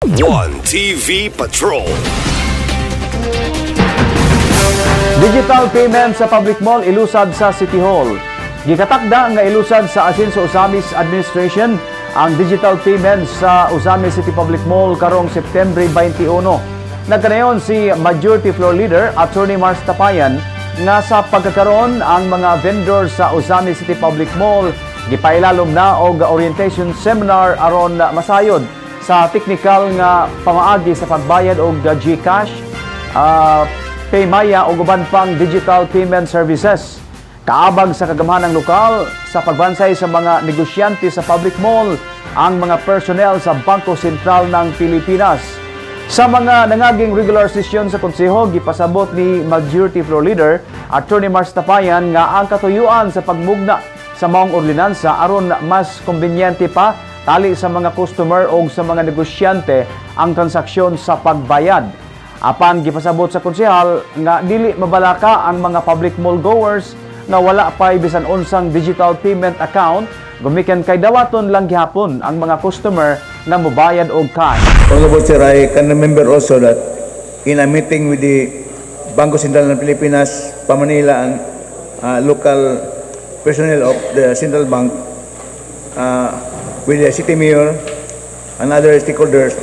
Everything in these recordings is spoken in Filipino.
One TV Patrol. Digital payment sa public mall ilusad sa City Hall. Gikatakda nga ilusad sa asin sa Ozamis Administration ang digital payment sa Ozamis City Public Mall karong September 21. Nagkanayon si Majority Floor Leader Attorney Mars Tapayan nga sa pagkakaroon ang mga vendor sa Ozamis City Public Mall gipailalom na og orientation seminar aron masayod sa technical nga pamaagi sa pagbayad og GCash, Paymaya o uban pang digital payment services. Kaabag sa kagamhanang lokal sa pagbansay sa mga negosyante sa public mall ang mga personnel sa Bangko Sentral ng Pilipinas. Sa mga nangaging regular session sa konseho, gipasabot ni Majority Floor Leader Attorney Mars Tapayan nga ang katuyuan sa pagmugna sa maong ordinansa aron mas kumbinyente pa tali sa mga customer o sa mga negosyante ang transaksyon sa pagbayad. Apan gipasabot sa konsehal nga dili mabalaka ang mga public mall goers na wala pa bisan unsang digital payment account, gumikan kay dawaton lang gihapon ang mga customer na mobayad og cash. Honorable Sir, I can remember also that in a meeting with the Bangko Sentral ng Pilipinas, Pamanila, and local personnel of the Central Bank, with the City Mayor and other stakeholders,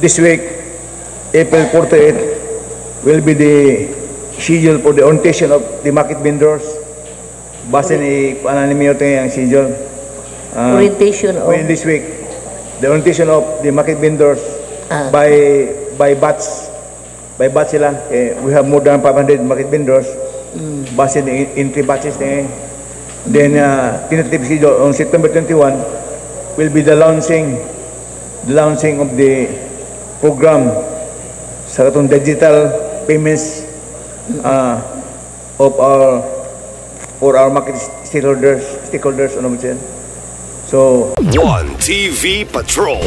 this week, April 48, will be the schedule for the orientation of the market vendors. Base ni Mayor tayo ang schedule. Orientation of? Within this week, the orientation of the market vendors by batch. By batch sila. We have more than 500 market vendors. Base in 3 batches na. Then, tentative schedule on September 21 will be the launching of the program sa katong digital payments for our market stakeholders, Honorable Chair. So, One TV Patrol.